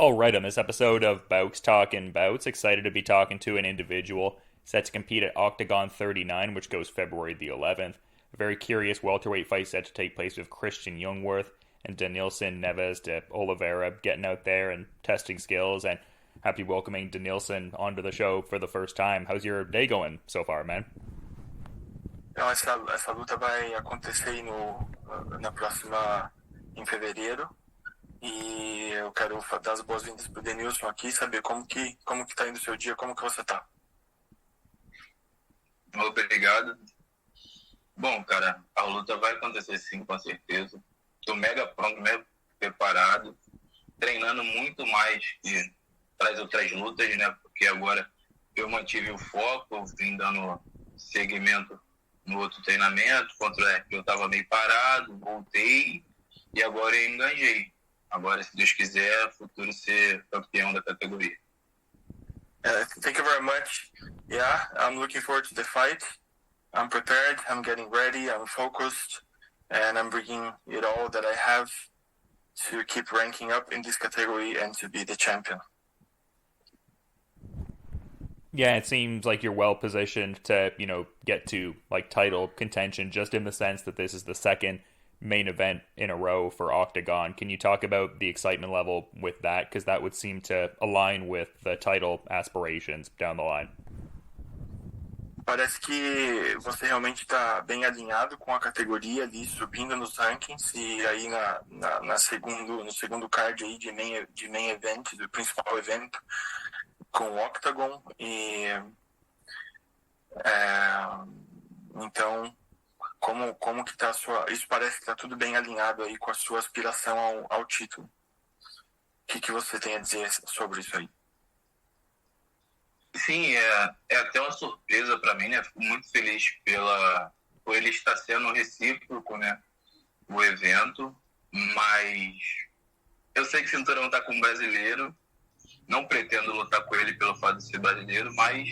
All right, on this episode of Bowks Talking Bouts, excited to be talking to an individual set to compete at Oktagon 39, which goes February the 11th. A very curious welterweight fight set to take place with Christian Jungwirth and Denilson, Neves to Oliveira, getting out there and testing skills. And happy welcoming Denilson onto the show for the first time. How's your day going so far, man? Então, essa luta vai acontecer aí na próxima, em fevereiro. E eu quero dar as boas-vindas pro Denilson aqui, saber como que tá indo o seu dia, como que você tá. Obrigado. Bom, cara, a luta vai acontecer sim, com certeza. Tô mega pronto, mega preparado, treinando muito mais que para as outras lutas, né? Porque agora eu mantive o foco, vim dando seguimento no outro treinamento, contra eu tava meio parado, voltei e agora eu enganjei. Agora, se Deus quiser, futuro ser campeão da categoria. Thank you very much. Yeah, I'm looking forward to the fight. I'm prepared, I'm getting ready, I'm focused, and I'm bringing it all that I have to keep ranking up in this category and to be the champion. Yeah, it seems like you're well positioned to, get to like title contention just in the sense that this is the second main event in a row for Octagon. Can you talk about the excitement level with that? Because that would seem to align with the title aspirations down the line. Parece que você realmente está bem alinhado com a categoria ali, subindo nos rankings e aí no segundo card aí de main event, do principal evento com o Octagon. Então, como que tá a sua... Isso parece que tá tudo bem alinhado aí com a sua aspiração ao título. O que você tem a dizer sobre isso aí? Sim, é até uma surpresa para mim, né? Fico muito feliz por ele estar sendo recíproco, né? O evento, mas eu sei que o cinturão tá com um brasileiro, não pretendo lutar com ele pelo fato de ser brasileiro, mas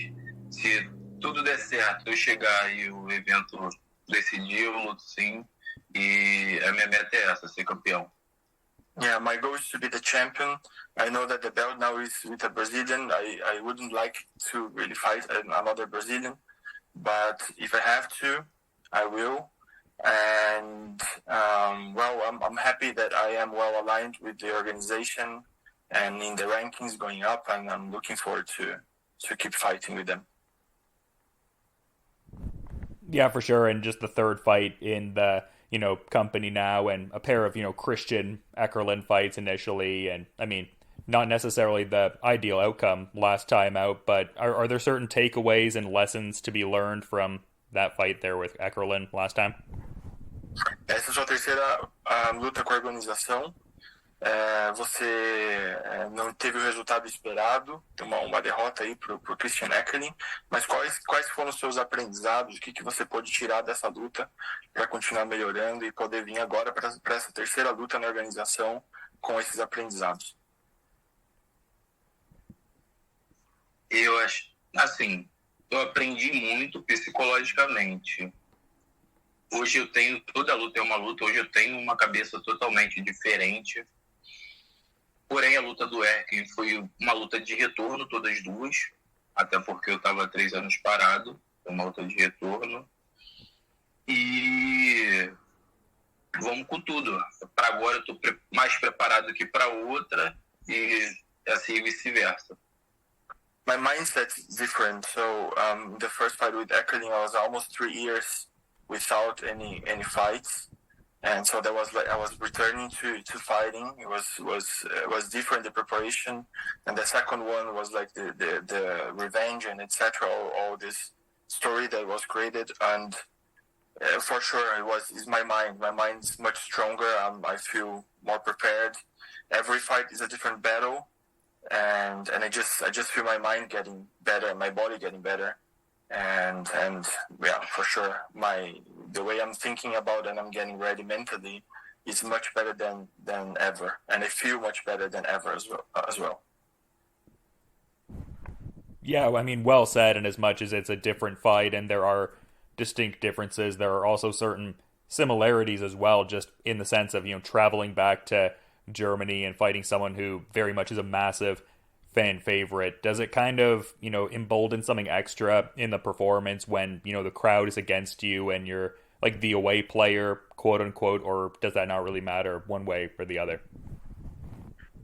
se tudo der certo, eu chegar e o evento decidir, eu luto sim, e a minha meta é essa, ser campeão. Yeah, my goal is to be the champion. I know that the belt now is with a Brazilian. I wouldn't like to really fight another Brazilian, but if I have to, I will. And I'm happy that I am well aligned with the organization and in the rankings going up, and I'm looking forward to keep fighting with them. Yeah, for sure. And just the third fight in the, company now, and a pair of, Christian Eckerlin fights initially. And I mean, not necessarily the ideal outcome last time out, but are there certain takeaways and lessons to be learned from that fight there with Eckerlin last time? Essa é a sua terceira luta com a organização. Você não teve o resultado esperado, tem uma derrota aí pro Christian Eckerlin, mas quais foram os seus aprendizados, o que você pode tirar dessa luta para continuar melhorando e poder vir agora para essa terceira luta na organização com esses aprendizados? Eu acho, assim, eu aprendi muito psicologicamente. Hoje toda luta é uma luta, hoje eu tenho uma cabeça totalmente diferente. Porém, a luta do Erkin foi uma luta de retorno, todas duas, até porque eu estava 3 anos parado, foi uma luta de retorno. E vamos com tudo. Para agora eu estou mais preparado que para outra e assim vice-versa. My mindset is different. So the first fight with Eckerlin, I was almost 3 years without any fights. And so that was like I was returning to fighting. It was different, the preparation, and the second one was like the revenge and etc. All this story that was created, and for sure it's my mind. My mind's much stronger. I feel more prepared. Every fight is a different battle, and I just feel my mind getting better, my body getting better. And yeah, for sure, the way I'm thinking about and I'm getting ready mentally is much better than ever, and I feel much better than ever as well. Yeah, I mean, well said. And as much as it's a different fight and there are distinct differences, there are also certain similarities as well, just in the sense of, traveling back to Germany and fighting someone who very much is a massive fan favorite. Does it kind of, embolden something extra in the performance when, the crowd is against you and you're like the away player, quote unquote, or does that not really matter one way or the other?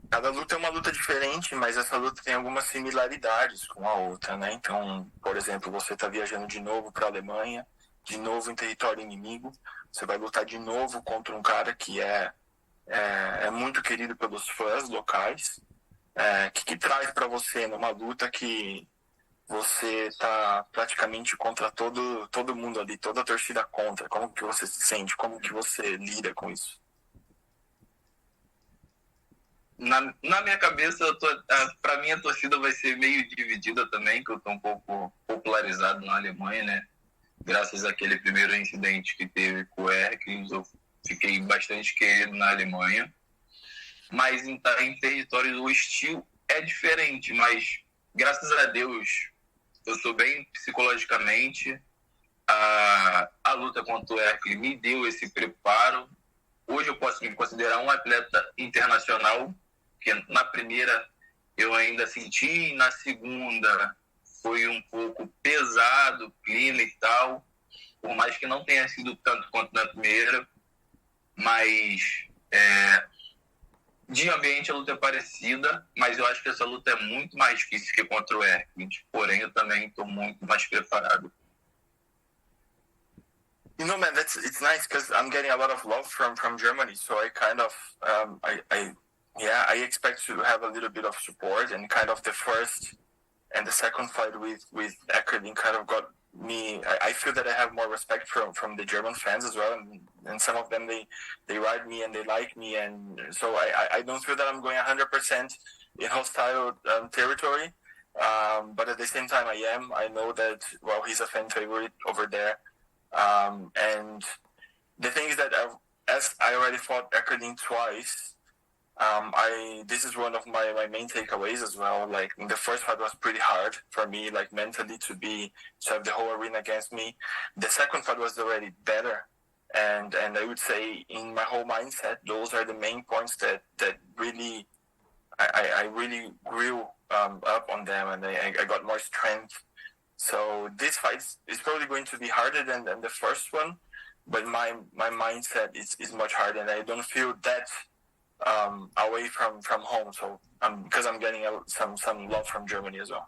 Cada luta é uma luta diferente, mas essa luta tem algumas similaridades com a outra, né? Então, por exemplo, você está viajando de novo para a Alemanha, de novo em território inimigo, você vai lutar de novo contra um cara que é muito querido pelos fãs locais, que traz para você numa luta que você está praticamente contra todo mundo ali, toda a torcida contra. Como que você se sente? Como que você lida com isso? Na minha cabeça, para mim a torcida vai ser meio dividida também, que eu estou um pouco popularizado na Alemanha, né? Graças àquele primeiro incidente que teve com o Hercules, eu fiquei bastante querido na Alemanha. Mas em territórios o estilo é diferente, mas graças a Deus eu sou bem psicologicamente. A luta contra o Hercules me deu esse preparo. Hoje eu posso me considerar um atleta internacional, que na primeira eu ainda senti, na segunda foi um pouco pesado o clima e tal, por mais que não tenha sido tanto quanto na primeira, mas de ambiente a luta é parecida, mas eu acho que essa luta é muito mais difícil que contra o Hercules, porém eu também estou muito mais preparado. Man, it's nice because I'm getting a lot of love from Germany, so I kind of I expect to have a little bit of support, and kind of the first and the second fight with Eckerling kind of got me. I feel that I have more respect from the German fans as well, and some of them they ride me and they like me, and so I don't feel that I'm going 100% in hostile territory, but at the same time I know that he's a fan favorite over there. And the thing is that as I already fought Eckerling twice, this is one of my main takeaways as well. Like, the first fight was pretty hard for me, like mentally to have the whole arena against me. The second fight was already better, and I would say in my whole mindset, those are the main points that really I really grew up on them, and I got more strength. So this fight is probably going to be harder than the first one, but my mindset is much harder, and I don't feel that away from home. So because I'm getting some love from Germany as well.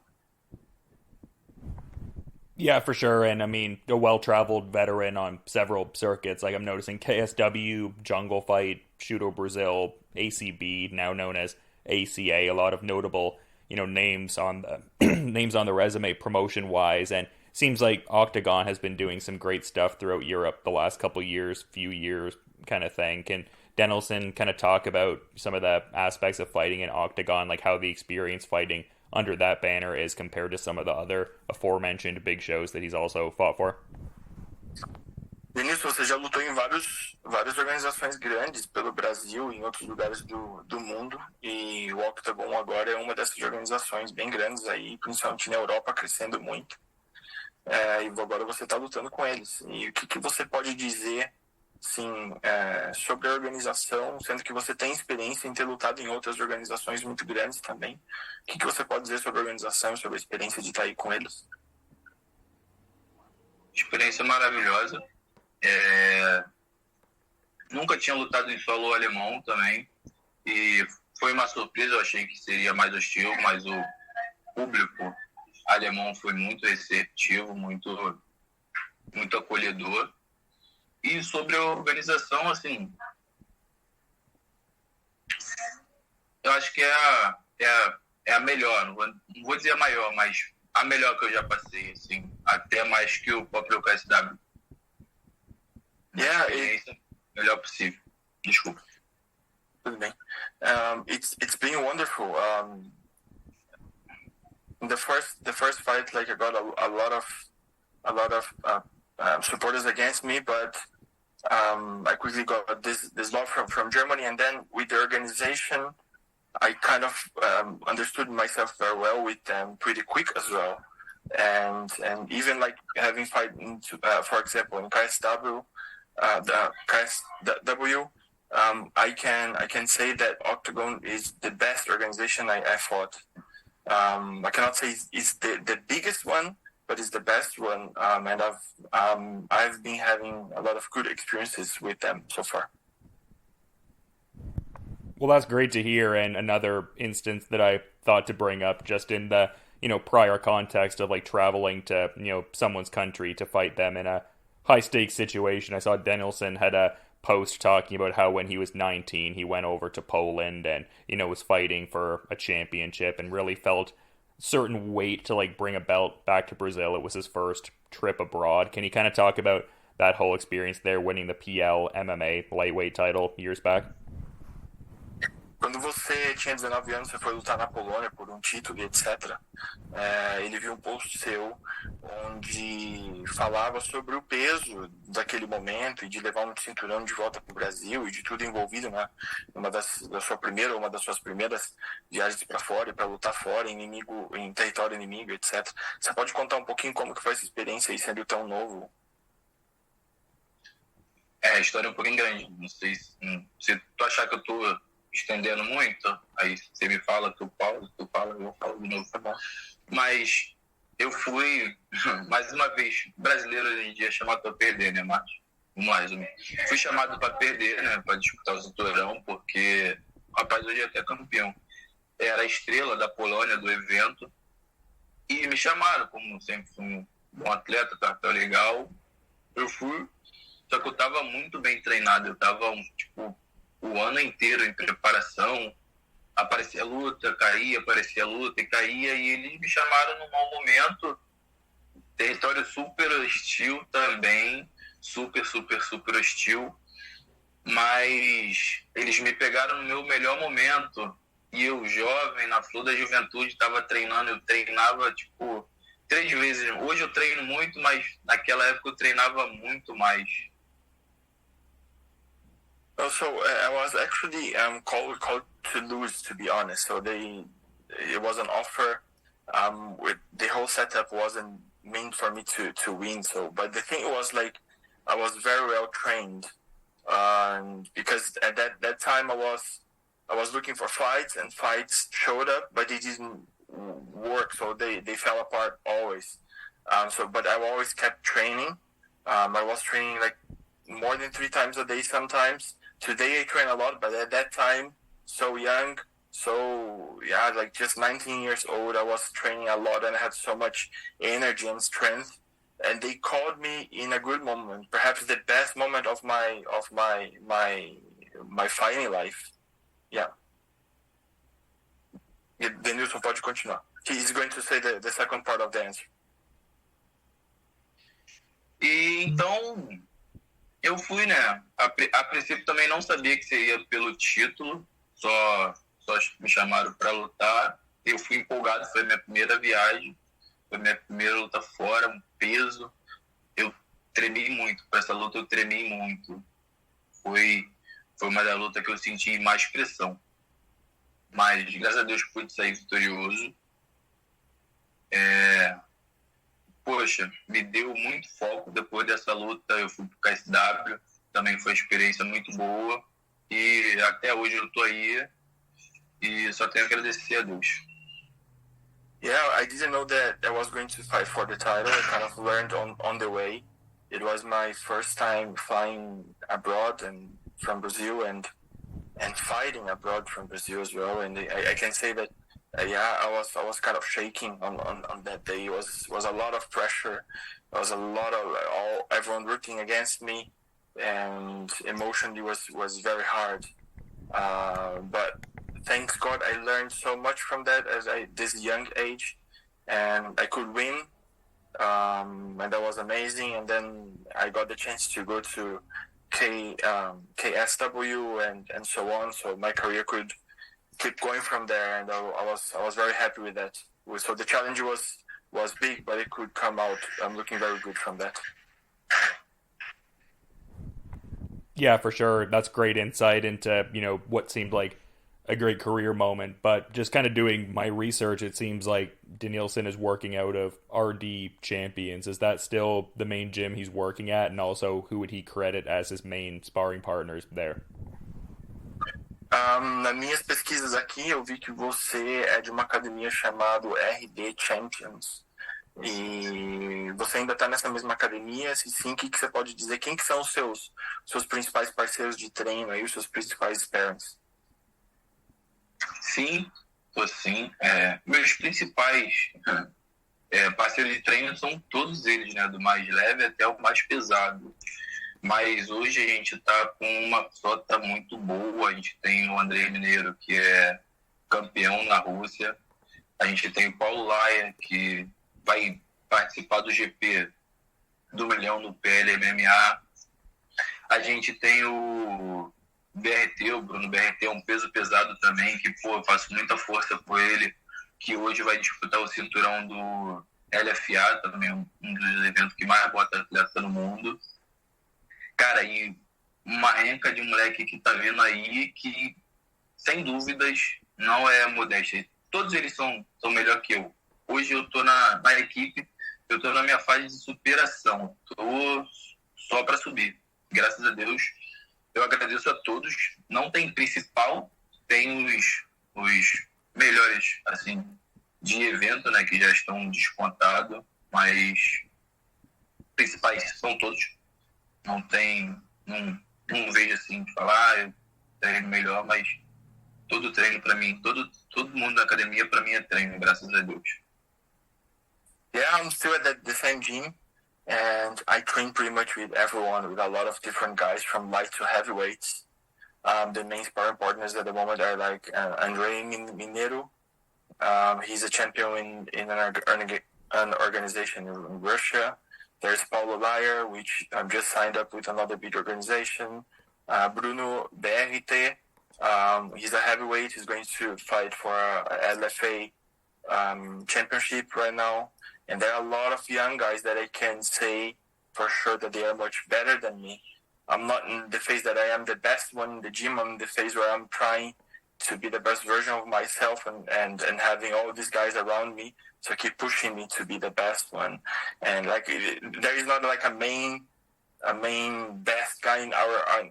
Yeah, for sure. And I mean, a well-traveled veteran on several circuits. Like, I'm noticing KSW, Jungle Fight, Shooto Brazil, ACB, now known as ACA. A lot of notable names on the resume promotion wise, and seems like Oktagon has been doing some great stuff throughout Europe the last few years kind of thing. Can Denilson kind of talk about some of the aspects of fighting in Oktagon, like how the experience fighting under that banner is compared to some of the other aforementioned big shows that he's also fought for? Denilson, você já lutou em várias organizações grandes pelo Brasil e em outros lugares do mundo, e o Oktagon agora é uma dessas organizações bem grandes aí, principalmente na Europa, crescendo muito. E agora você está lutando com eles. E o que você pode dizer assim, sobre a organização, sendo que você tem experiência em ter lutado em outras organizações muito grandes também? O que você pode dizer sobre a organização e sobre a experiência de estar aí com eles? Experiência maravilhosa. Nunca tinha lutado em solo alemão também, e foi uma surpresa. Eu achei que seria mais hostil, mas o público alemão foi muito receptivo, muito acolhedor. E sobre a organização, assim, eu acho que é a melhor, não vou dizer a maior, mas a melhor que eu já passei, assim, até mais que o próprio KSW. Melhor possível. Desculpa. Tudo bem. It's been wonderful. The first fight, like, I got a lot of supporters against me, but I quickly got this love from Germany, and then with the organization, I kind of understood myself very well with them pretty quick as well, and even like having fight into, for example, in KSW. The KSW, I can say that Oktagon is the best organization I fought. I cannot say it's the biggest one, but it's the best one, and I've been having a lot of good experiences with them so far. Well, that's great to hear, and another instance that I thought to bring up, just in the prior context of like traveling to someone's country to fight them in a high stakes situation. I saw Denilson had a post talking about how when he was 19 he went over to Poland and was fighting for a championship and really felt certain weight to like bring a belt back to Brazil. It was his first trip abroad. Can you kind of talk about that whole experience there, winning the PL MMA lightweight title years back? Quando você tinha 19 anos, você foi lutar na Polônia por um título e etc. Ele viu um post seu onde falava sobre o peso daquele momento e de levar um cinturão de volta para o Brasil e de tudo envolvido, né? Uma das suas primeiras viagens para fora, para lutar fora, em território inimigo, etc. Você pode contar um pouquinho como que foi essa experiência aí, sendo tão novo? A história é um pouquinho grande. Não sei se tu achar que eu tô estendendo muito, aí você me fala, tu fala, eu falo de novo, tá bom. Mas eu fui, mais uma vez, brasileiro hoje em dia é chamado para perder, né, Márcio? Vamos lá, resumir. Fui chamado para perder, né, para disputar o cinturão, porque o rapaz hoje é até campeão. Era a estrela da Polônia do evento, e me chamaram, como sempre fui um bom atleta, tá legal. Eu fui, só que eu tava muito bem treinado, eu tava, o ano inteiro em preparação, aparecia luta, caía, aparecia luta e caía, e eles me chamaram num mau momento, território super hostil também, super hostil, mas eles me pegaram no meu melhor momento, e eu jovem, na flor da juventude, estava treinando, eu treinava 3 vezes, hoje eu treino muito, mas naquela época eu treinava muito mais. Also, I was actually called to lose, to be honest. So it was an offer. With the whole setup wasn't meant for me to win. So, but the thing was like, I was very well trained, because at that time I was looking for fights, and fights showed up, but they didn't work. So they fell apart always. But I always kept training. I was training like more than 3 times a day sometimes. Today I train a lot, but at that time, so young, like just 19 years old, I was training a lot and I had so much energy and strength. And they called me in a good moment, perhaps the best moment of my fighting life. Yeah. Denilson, pode continuar. He's going to say the second part of the answer. E então eu fui, né? A princípio também não sabia que seria pelo título, só me chamaram para lutar. Eu fui empolgado, foi a minha primeira viagem, foi a minha primeira luta fora, um peso. Eu tremi muito, para essa luta eu tremi muito. Foi uma da luta que eu senti mais pressão. Mas, graças a Deus, pude sair vitorioso. Poxa, me deu muito foco depois dessa luta. Eu fui pro KSW, também foi uma experiência muito boa. E até hoje eu tô aí e só tenho a agradecer a Deus. Yeah, I didn't know that I was going to fight for the title. I kind of learned on the way. It was my first time flying abroad and from Brazil and fighting abroad from Brazil as well. And I can say that I was kind of shaking on that day. It was a lot of pressure. There was a lot of everyone rooting against me, and emotionally was very hard. But thanks God, I learned so much from that this young age, and I could win. And that was amazing. And then I got the chance to go to KSW and so on. So my career could keep going from there, and I was very happy with that. So the challenge was big, but it could come out. I'm looking very good from that. Yeah, for sure. That's great insight into, what seemed like a great career moment. But just kind of doing my research, it seems like Denilson is working out of RD Champions. Is that still the main gym he's working at? And also, who would he credit as his main sparring partners there? Nas minhas pesquisas aqui, eu vi que você é de uma academia chamada RD Champions. E você ainda está nessa mesma academia? Se sim, o que você pode dizer? Quem que são os seus principais parceiros de treino aí, os seus principais sparrings? Sim, tô sim. Meus principais parceiros de treino são todos eles, né? Do mais leve até o mais pesado. Mas hoje a gente está com uma frota muito boa. A gente tem o André Mineiro, que é campeão na Rússia. A gente tem o Paulo Laia, que vai participar do GP do Milhão no PL MMA. A gente tem o BRT, o Bruno BRT, é um peso pesado também, que eu faço muita força por ele, que hoje vai disputar o cinturão do LFA, também um dos eventos que mais bota atleta no mundo. Cara, e uma renca de moleque que tá vindo aí que, sem dúvidas, não é modéstia. Todos eles são melhor que eu. Hoje eu tô na equipe, eu tô na minha fase de superação. Tô só para subir. Graças a Deus, eu agradeço a todos. Não tem principal, tem os melhores, assim, de evento, né, que já estão descontados, mas principais são todos. Não vejo assim de falar, eu treino melhor, mas todo treino para mim, todo mundo da academia para mim é treino, graças a Deus. Yeah, I'm still at the same gym, and I train pretty much with everyone, with a lot of different guys from light to heavyweights. The main sparring partners at the moment are like Andrei Mineiro. He's a champion in an organization in Russia. There's Paulo Laia, which just signed up with another big organization. Bruno BRT, he's a heavyweight. He's going to fight for a LFA championship right now. And there are a lot of young guys that I can say for sure that they are much better than me. I'm not in the phase that I am the best one in the gym. I'm in the phase where I'm trying to be the best version of myself and having all these guys around me to keep pushing me to be the best one. And like there is not like a main best guy in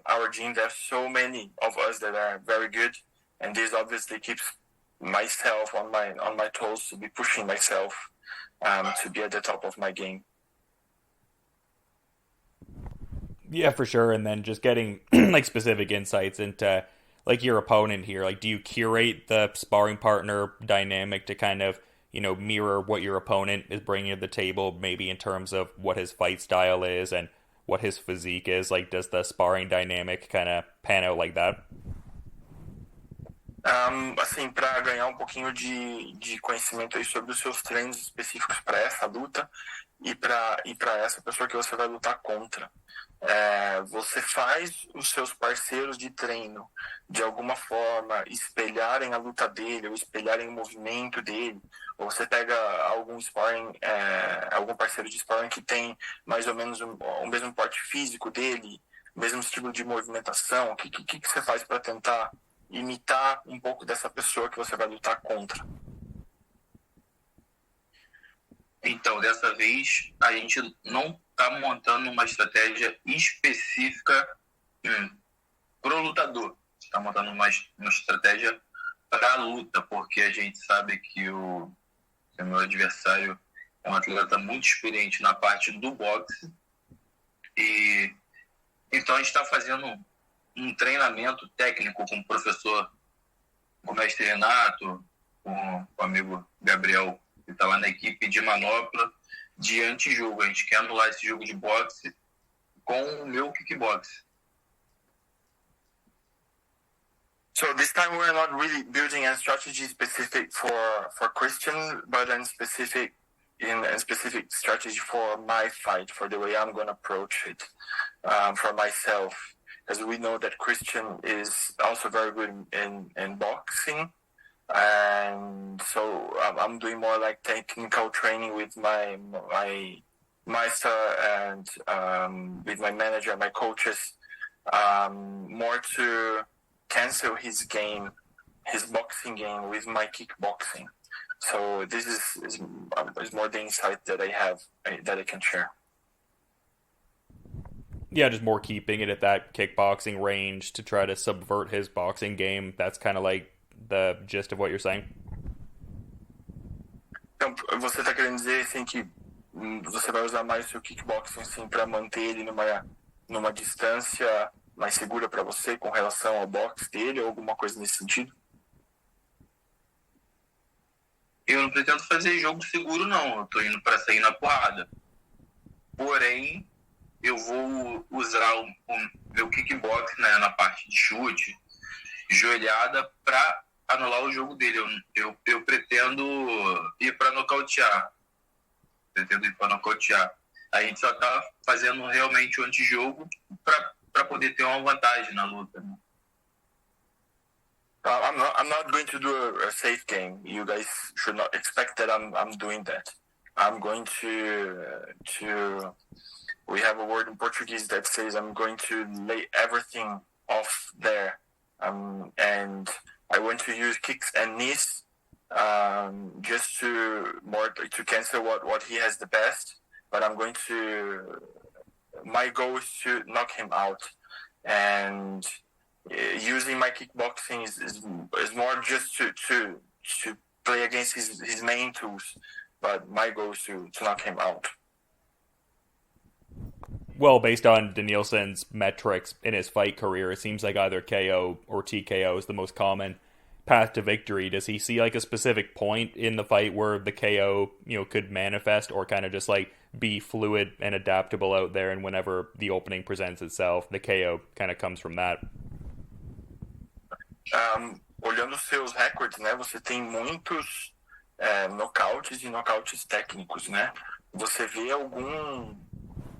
our gym. There's so many of us that are very good, and this obviously keeps myself on my toes to be pushing myself to be at the top of my game. Yeah, for sure. And then just getting like specific insights into like your opponent here. Like, do you curate the sparring partner dynamic to kind of, you know, mirror what your opponent is bringing to the table, maybe in terms of what his fight style is and what his physique is? Like, does the sparring dynamic kind of pan out like that? Assim, para ganhar um pouquinho de conhecimento aí sobre os seus treinos específicos para essa luta e para essa pessoa que você vai lutar contra. Você faz os seus parceiros de treino de alguma forma espelharem a luta dele ou espelharem o movimento dele, ou você pega algum sparring, algum parceiro de sparring que tem mais ou menos o mesmo porte físico dele, o mesmo estilo de movimentação. O que você faz para tentar imitar um pouco dessa pessoa que você vai lutar contra? Então, dessa vez, a gente não está montando uma estratégia específica para o lutador. Está montando uma estratégia para a luta, porque a gente sabe que o meu adversário é um atleta muito experiente na parte do boxe. E então a gente está fazendo um treinamento técnico com o professor, com o mestre Renato, com o amigo Gabriel, que está lá na equipe de manopla, de antijogo. A gente quer anular esse jogo de boxe com o meu kickbox. So this time we're not really building a strategy specific for Christian, but a specific strategy for my fight, for the way I'm going to approach it, for myself. Because we know that Christian is also very good in boxing. And so I'm doing more like technical training with my master and with my manager and my coaches, more to cancel his boxing game with my kickboxing. So this is more the insight that I have that I can share. Yeah, just more keeping it at that kickboxing range to try to subvert his boxing game. That's kind of like the gist of what you're saying. Então, você tá querendo dizer assim que você vai usar mais o seu kickboxing assim para manter ele numa distância mais segura para você com relação ao boxe dele ou alguma coisa nesse sentido? Eu não pretendo fazer jogo seguro, não. Eu tô indo para sair na porrada. Porém, eu vou usar o meu kickbox, né, na parte de chute, joelhada, para anular o jogo dele. Eu pretendo ir para nocautear. A gente só tá fazendo realmente o antijogo para poder ter uma vantagem na luta, né? I'm not going to do a safe game. You guys should not expect that I'm doing that. I'm going to we have a word in Portuguese that says I'm going to lay everything off there. And I want to use kicks and knees just to cancel what he has the best. But my goal is to knock him out. And using my kickboxing is more just to play against his main tools. But my goal is to knock him out. Well, based on Denilson's metrics in his fight career, it seems like either KO or TKO is the most common path to victory. Does he see like a specific point in the fight where the KO, could manifest, or kind of just like be fluid and adaptable out there, and whenever the opening presents itself, the KO kind of comes from that? Olhando os seus recordes, né, você tem muitos nocautes e nocautes técnicos, né? Você vê algum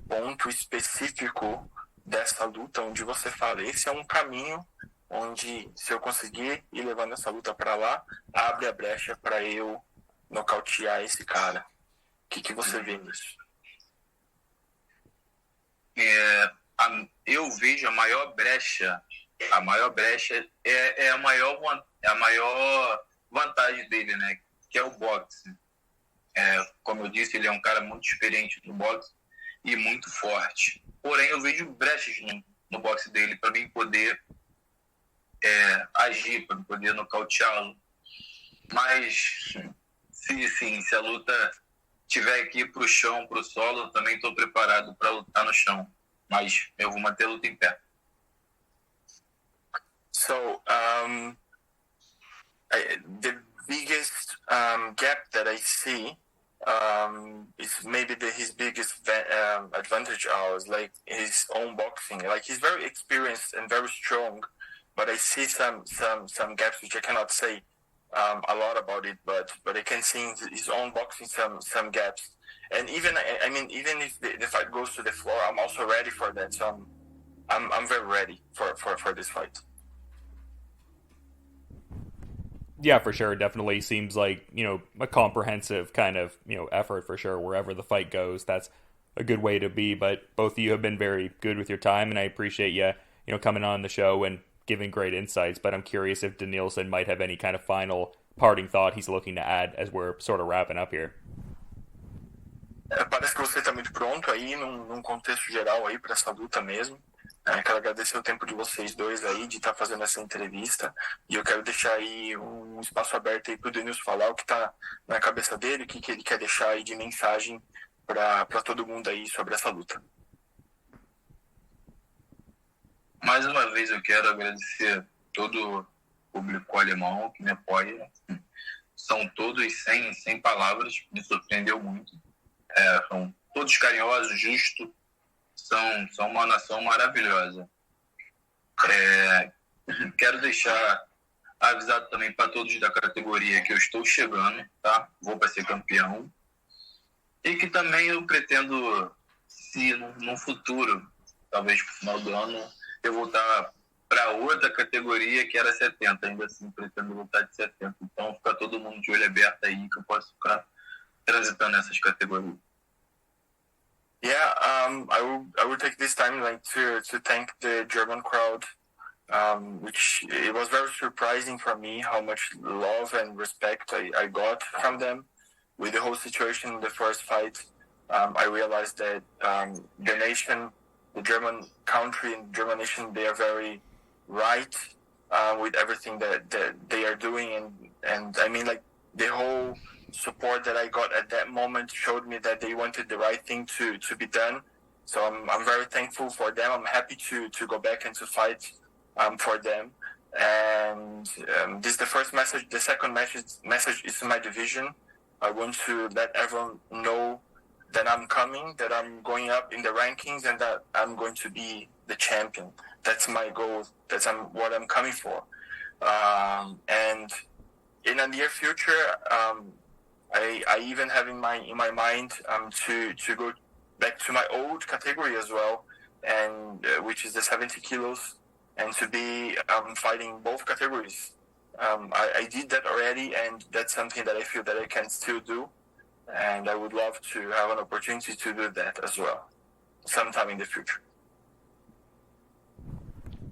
ponto específico dessa luta onde você fala, esse é um caminho onde, se eu conseguir ir levando essa luta para lá, abre a brecha para eu nocautear esse cara. O que você vê nisso? Eu vejo a maior brecha é a maior vantagem dele, né? Que é o boxe. Como eu disse, ele é um cara muito experiente no boxe e muito forte. Porém, eu vejo brechas no boxe dele para mim poder agir, para poder nocauteá-lo. Mas, se a luta tiver aqui para o chão, para o solo, eu também estou preparado para lutar no chão. Mas eu vou manter a luta em pé. So, the biggest gap that I see is maybe his biggest advantage is like his own boxing. Like, he's very experienced and very strong, but I see some gaps which I cannot say a lot about it, but I can see in his own boxing some gaps. And even if the fight goes to the floor, I'm also ready for that. So I'm very ready for this fight. Yeah, for sure. It definitely seems like, a comprehensive kind of, effort for sure. Wherever the fight goes, that's a good way to be. But both of you have been very good with your time, and I appreciate you, coming on the show and giving great insights. But I'm curious if Denilson might have any kind of final parting thought he's looking to add as we're sort of wrapping up here. Parece que você está muito pronto aí, num contexto geral aí para essa luta mesmo. Quero agradecer o tempo de vocês dois aí, de estar fazendo essa entrevista. E eu quero deixar aí um espaço aberto aí para o Denilson falar o que está na cabeça dele, o que ele quer deixar aí de mensagem para todo mundo aí sobre essa luta. Mais uma vez eu quero agradecer todo o público alemão que me apoia. São todos sem palavras, me surpreendeu muito. São todos carinhosos, justos. São uma nação maravilhosa. Quero deixar avisado também para todos da categoria que eu estou chegando, tá? Vou para ser campeão. E que também eu pretendo, se no futuro, talvez no final do ano, eu voltar para outra categoria que era 70. Ainda assim, pretendo lutar de 70. Então, fica todo mundo de olho aberto aí, que eu posso ficar transitando nessas categorias. Yeah, I will take this time to thank the German crowd, which it was very surprising for me how much love and respect I got from them with the whole situation in the first fight. I realized that the nation German country and German nation, they are very right with everything that they are doing, and I mean, like, the whole support that I got at that moment showed me that they wanted the right thing to be done. So I'm very thankful for them. I'm happy to go back and to fight for them. And this is the first message. The second message is in my division. I want to let everyone know that I'm coming, that I'm going up in the rankings, and that I'm going to be the champion. That's my goal. That's what I'm coming for. And in the near future, I even have in my mind to go back to my old category as well, and which is the 70 kilos, and to be fighting both categories. I did that already, and that's something that I feel that I can still do, and I would love to have an opportunity to do that as well sometime in the future.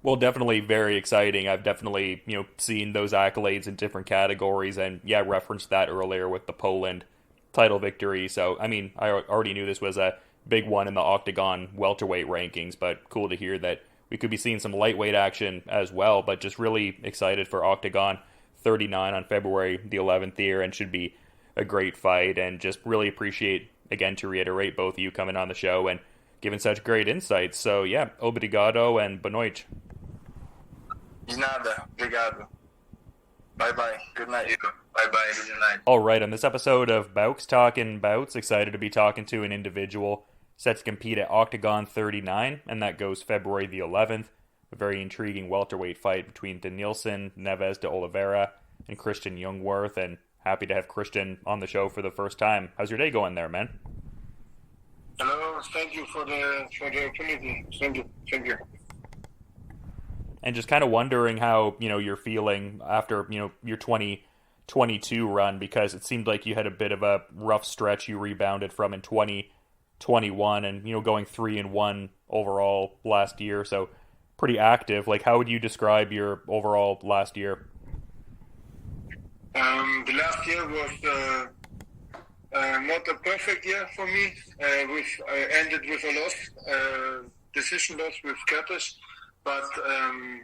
Well, definitely very exciting. I've definitely, seen those accolades in different categories, and yeah, referenced that earlier with the Poland title victory. So, I mean, I already knew this was a big one in the Oktagon welterweight rankings, but cool to hear that we could be seeing some lightweight action as well. But just really excited for Oktagon 39 on February the 11th here, and should be a great fight. And just really appreciate, again, to reiterate, both of you coming on the show and giving such great insights. So yeah, obrigado and boa noite. De nada. Obrigado. Bye-bye. Good night. Bye-bye. Good night. All right, on this episode of Bowks Talking Bouts, excited to be talking to an individual set to compete at Oktagon 39, and that goes February the 11th. A very intriguing welterweight fight between Denilson, Neves de Oliveira, and Christian Jungwirth, and happy to have Christian on the show for the first time. How's your day going there, man? Hello, thank you for the opportunity. Thank you. And just kind of wondering how, you're feeling after, your 2022 run, because it seemed like you had a bit of a rough stretch you rebounded from in 2021, and, going 3-1 overall last year. So pretty active. Like, how would you describe your overall last year? The last year was not a perfect year for me. Ended with a loss, decision loss with Curtis. But I'm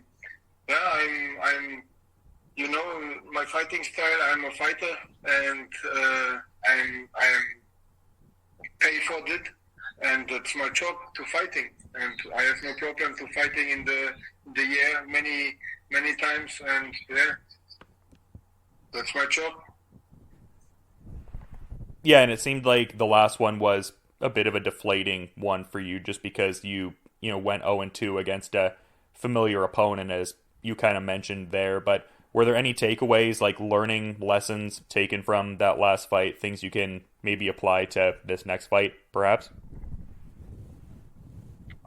my fighting style. I'm a fighter, and I'm pay for it, and it's my job to fighting. And I have no problem to fighting in the year many times, and yeah, that's my job. Yeah, and it seemed like the last one was a bit of a deflating one for you, just because you went 0-2 against a familiar opponent, as you kind of mentioned there. But were there any takeaways, like learning lessons taken from that last fight, things you can maybe apply to this next fight, perhaps?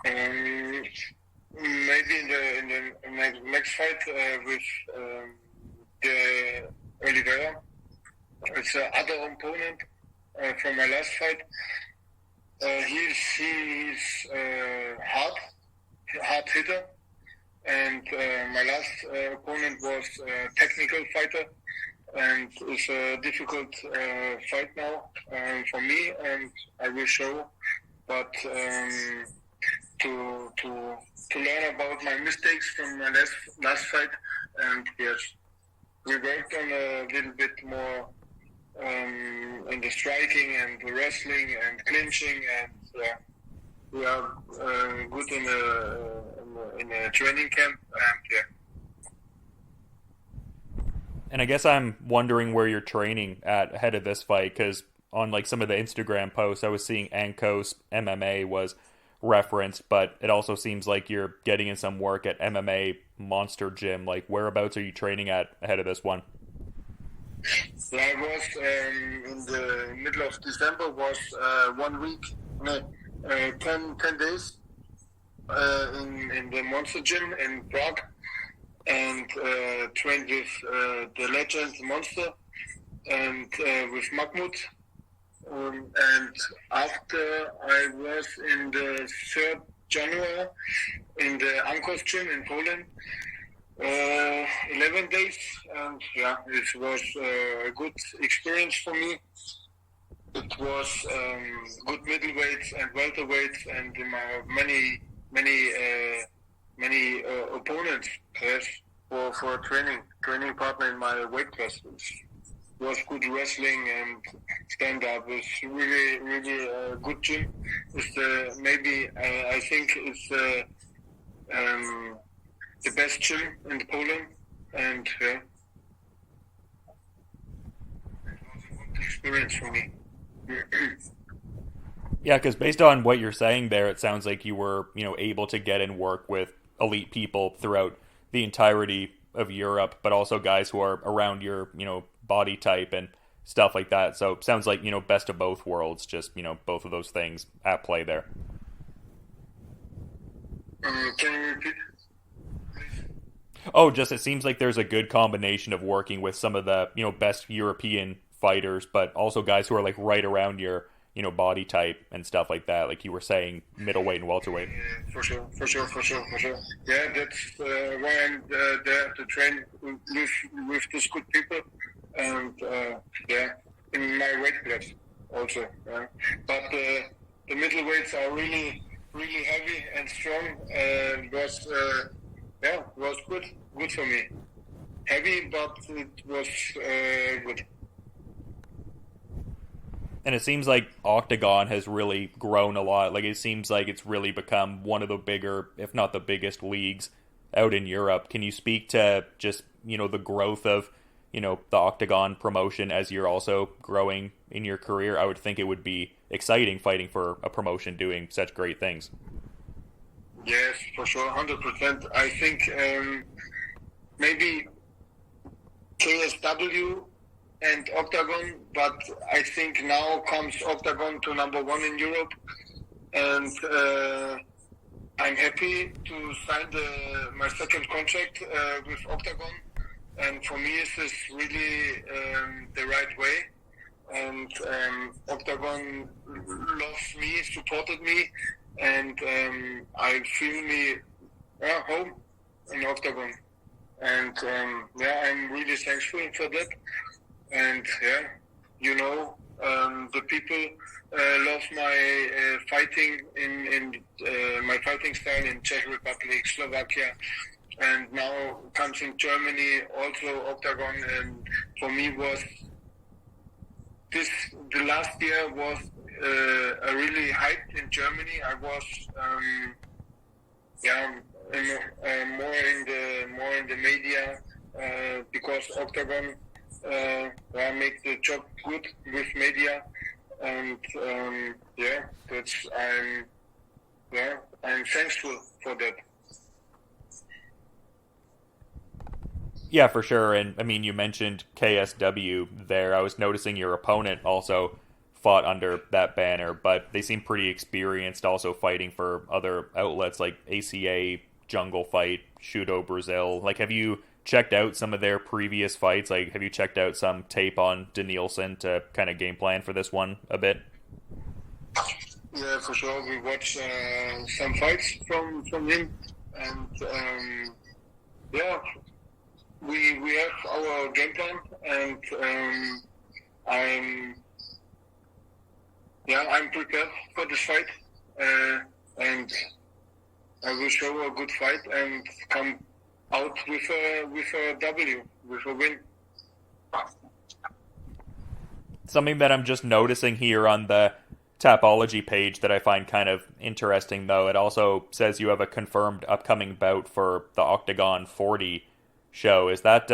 Maybe in the next fight with the Oliveira, it's another opponent from my last fight. He's hard hitter. And my last opponent was a technical fighter, and it's a difficult fight now for me, and I will show. But to learn about my mistakes from my last fight, and yes, we worked on a little bit more in the striking and the wrestling and clinching, and we are good in a training camp, and yeah. And I guess I'm wondering where you're training at ahead of this fight, because on like some of the Instagram posts, I was seeing Oktagon MMA was referenced, but it also seems like you're getting in some work at MMA Monster Gym. Like, whereabouts are you training at ahead of this one? So I was in the middle of December, was 1 week, 10 days in the Monster Gym in Prague, and trained with the legend Monster and with Mahmoud. And after I was in the 3rd January in the Ankos Gym in Poland, 11 days, and yeah, it was a good experience for me. It was good middleweights and welterweights, and many many opponents yes, for training partner in my weight class. Was good wrestling and stand up. It's really a good gym. It's maybe I think it's the best gym in Poland, and it was a good experience for me. Yeah, because based on what you're saying there, it sounds like you were, able to get and work with elite people throughout the entirety of Europe, but also guys who are around your, body type and stuff like that. So it sounds like, best of both worlds, just, both of those things at play there. Can you repeat, please? Oh, just it seems like there's a good combination of working with some of the, best European fighters, but also guys who are like right around your, body type and stuff like that. Like you were saying, middleweight and welterweight. Yeah, for sure. Yeah, that's why I'm there to train with these good people, and in my weight class also. But the middleweights are really heavy and strong, and was good for me. Heavy, but it was good. And it seems like Oktagon has really grown a lot. Like it seems like it's really become one of the bigger, if not the biggest leagues out in Europe. Can you speak to just, the growth of, the Oktagon promotion as you're also growing in your career? I would think it would be exciting fighting for a promotion doing such great things. Yes, for sure, 100%. I think maybe KSW and Oktagon, but I think now comes Oktagon to number one in Europe, and I'm happy to sign my second contract with Oktagon, and for me this is really the right way, and Oktagon loves me, supported me, and I feel me home in Oktagon, and I'm really thankful for that. And the people love my fighting in my fighting style in Czech Republic, Slovakia, and now comes in Germany also Oktagon. And for me the last year was a really hype in Germany. I was more in the media because Oktagon. Make the job good with media, and I'm thankful for that. Yeah, for sure. And I mean, you mentioned KSW there. I was noticing your opponent also fought under that banner, but they seem pretty experienced also fighting for other outlets like ACA, Jungle Fight, Shudo Brazil. Like, have you checked out some of their previous fights? Like, have you checked out some tape on Denilson to kind of game plan for this one a bit? Yeah, for sure. We watched some fights from him, and we have our game plan, and I'm prepared for this fight, and I will show a good fight and come out with a W, with a win. Something that I'm just noticing here on the Tapology page that I find kind of interesting, though, it also says you have a confirmed upcoming bout for the Oktagon 40 show. Is that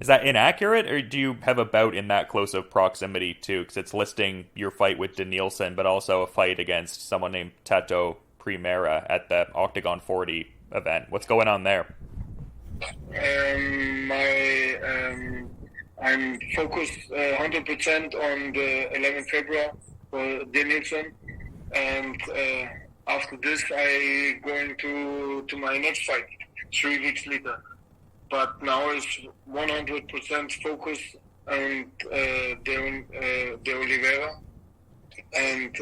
inaccurate, or do you have a bout in that close of proximity too? Because it's listing your fight with Denilson, but also a fight against someone named Tato Primera at the Oktagon 40 event. What's going on there? I'm focused 100% on the 11th February for Denilson, and after this I going to my next fight 3 weeks later. But now is 100% focused on the Oliveira, and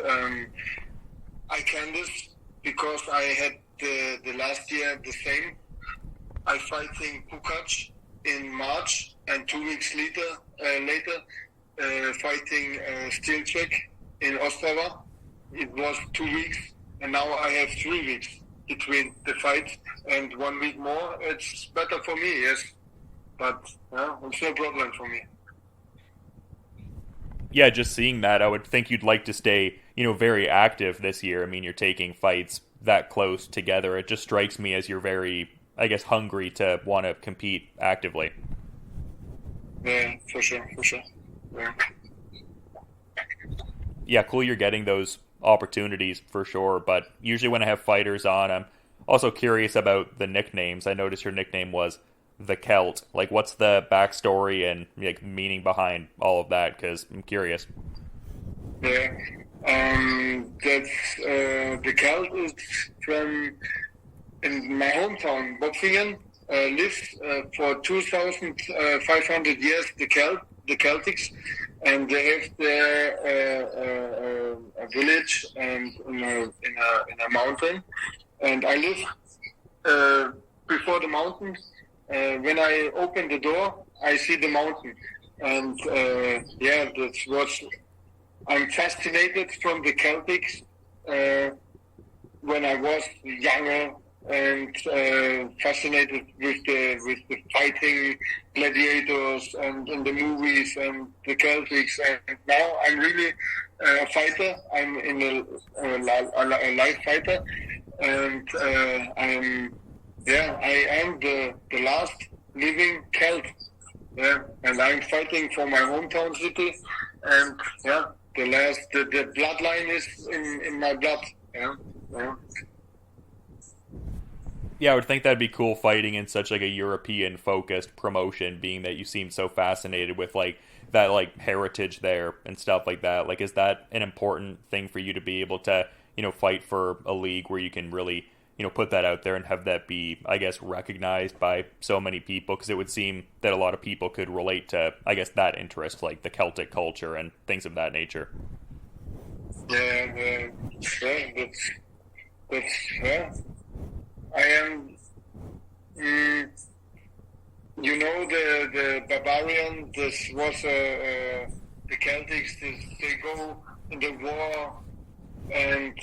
I can this because I had the last year the same. I fighting Pukac in March, and 2 weeks later fighting Stilček in Ostrava. It was 2 weeks, and now I have 3 weeks. between the fights, and 1 week more, it's better for me, yes. But it's no problem for me. Yeah, just seeing that, I would think you'd like to stay, very active this year. I mean, you're taking fights that close together. It just strikes me as you're very, I guess, hungry to want to compete actively. Yeah, for sure. Yeah. Yeah, cool you're getting those opportunities for sure, but usually when I have fighters on, I'm also curious about the nicknames. I noticed your nickname was the Celt. Like, what's the backstory and meaning behind all of that? Because I'm curious. Yeah, that's the Celt is from in my hometown, Bopfingen. Lived for 2,500 years the Celtics, and they have there a village and in a mountain, and I live before the mountain. When I open the door, I see the mountain, and that's what I'm fascinated from the Celtics when I was younger, and fascinated with the fighting gladiators and in the movies and the Celtics. And now I'm really a fighter. I'm in a live fighter, and I am the last living Celt. Yeah, and I'm fighting for my hometown city, and the bloodline is in my blood. Yeah. Yeah, I would think that'd be cool fighting in such like a European focused promotion, being that you seem so fascinated with like that like heritage there and stuff like that. Like, is that an important thing for you to be able to, fight for a league where you can really, put that out there and have that be, I guess, recognized by so many people? Because it would seem that a lot of people could relate to, I guess, that interest, like the Celtic culture and things of that nature. Yeah, that's I am, the barbarian. This was the Celtics. They go in the war, and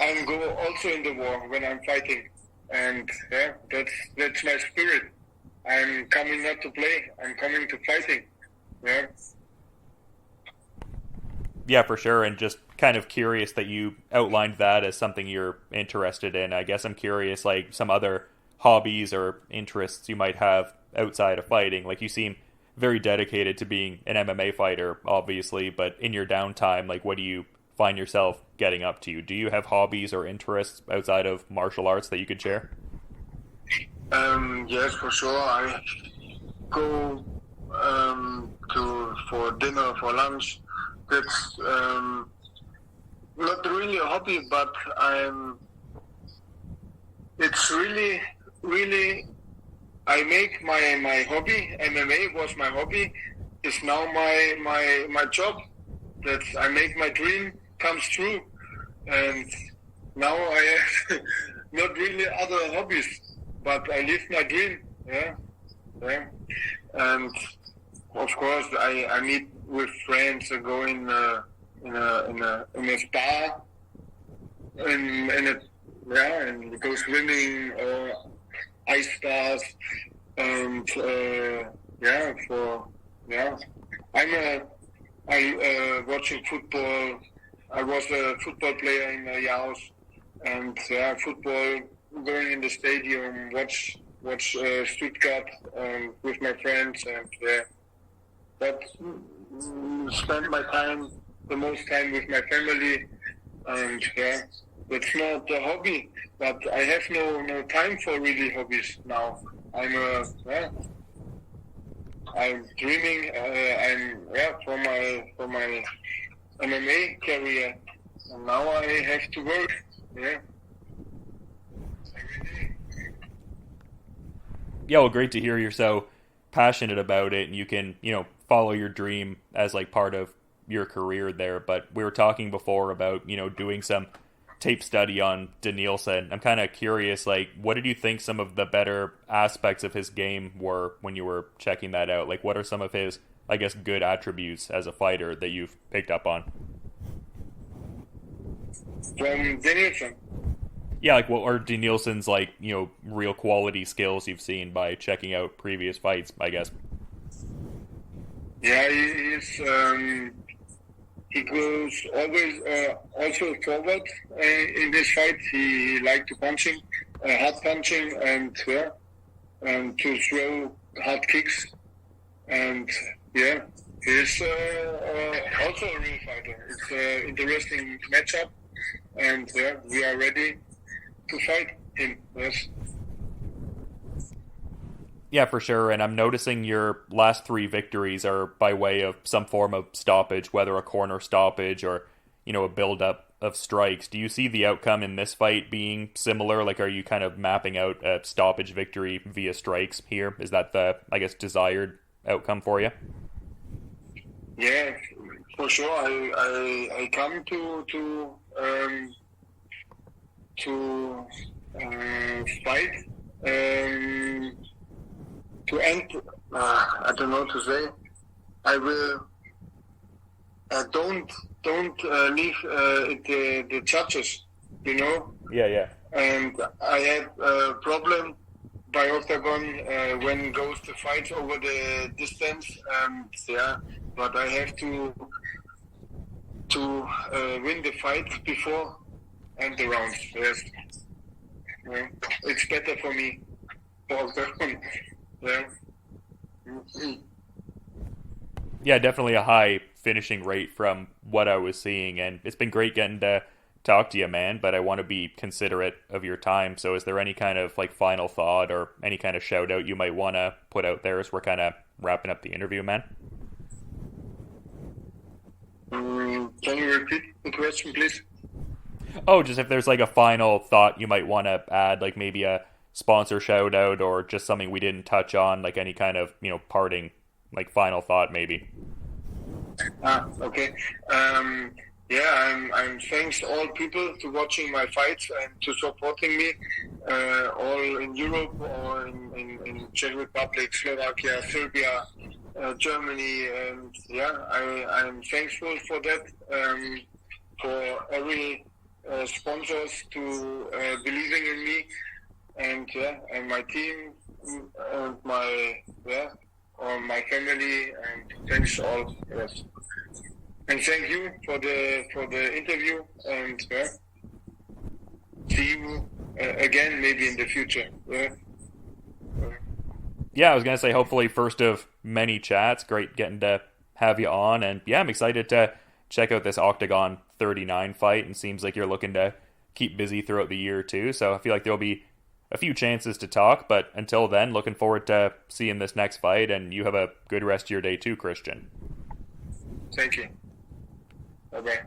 I go also in the war when I'm fighting, and that's my spirit. I'm coming not to play. I'm coming to fighting. Yeah. Yeah, for sure, and just kind of curious that you outlined that as something you're interested in. I guess I'm curious, like, some other hobbies or interests you might have outside of fighting. Like, you seem very dedicated to being an MMA fighter, obviously, but in your downtime, like, what do you find yourself getting up to? Do you have hobbies or interests outside of martial arts that you could share? Yes, for sure. I go for dinner, for lunch. That's not really a hobby, but it's really, I make my hobby. MMA was my hobby. It's now my job. That I make my dream comes true, and now I have not really other hobbies, but I live my dream. Yeah. And of course, I meet with friends, go in a spa, and go swimming or ice spas, and I'm watching football. I was a football player in a house, and football, going in the stadium, watch Stuttgart with my friends, and but spend my time, the most time with my family, and it's not a hobby, but I have no time for really hobbies now. I'm dreaming. For my MMA career, and now I have to work. Yeah. Yeah, well, great to hear you're so passionate about it, and you can, follow your dream as like part of your career there. But we were talking before about, doing some tape study on Denilson. I'm kind of curious, like, what did you think some of the better aspects of his game were when you were checking that out? Like, what are some of his, I guess, good attributes as a fighter that you've picked up on? From Denilson? Yeah, like what are Denilson's like, real quality skills you've seen by checking out previous fights, I guess. Yeah, he goes always also forward in this fight. He liked to punching, hard punching, and to throw hard kicks. And yeah, he's also a real fighter. It's an interesting matchup, and we are ready to fight him. Yes. Yeah, for sure. And I'm noticing your last 3 victories are by way of some form of stoppage, whether a corner stoppage or, a build-up of strikes. Do you see the outcome in this fight being similar? Like, are you kind of mapping out a stoppage victory via strikes here? Is that the, I guess, desired outcome for you? Yeah, for sure. I come to fight. To end, I don't know to say. I will. Don't leave the judges. Yeah. And I had a problem by Oktagon when goes the fight over the distance. But I have to win the fight before and the rounds. Yes, it's better for me. For Oktagon. Yeah, definitely a high finishing rate from what I was seeing, and it's been great getting to talk to you, man, but I want to be considerate of your time. So is there any kind of like final thought or any kind of shout out you might want to put out there as we're kind of wrapping up the interview, man? Can you repeat the question, please? Oh, just if there's like a final thought you might want to add, like maybe a sponsor shout out or just something we didn't touch on, like any kind of parting like final thought maybe. Okay. I'm thanks all people to watching my fights and to supporting me, all in Europe or in Czech Republic, Slovakia, Serbia, Germany, and I'm thankful for that, for every sponsors to believing in me. And my team, and my family, and thanks all. Yes, and thank you for the interview. And see you again maybe in the future. Yeah, I was gonna say hopefully first of many chats. Great getting to have you on, and I'm excited to check out this Oktagon 39 fight. And seems like you're looking to keep busy throughout the year too. So I feel like there'll be a few chances to talk, but until then, looking forward to seeing this next fight, and you have a good rest of your day too, Christian. Thank you. Bye-bye.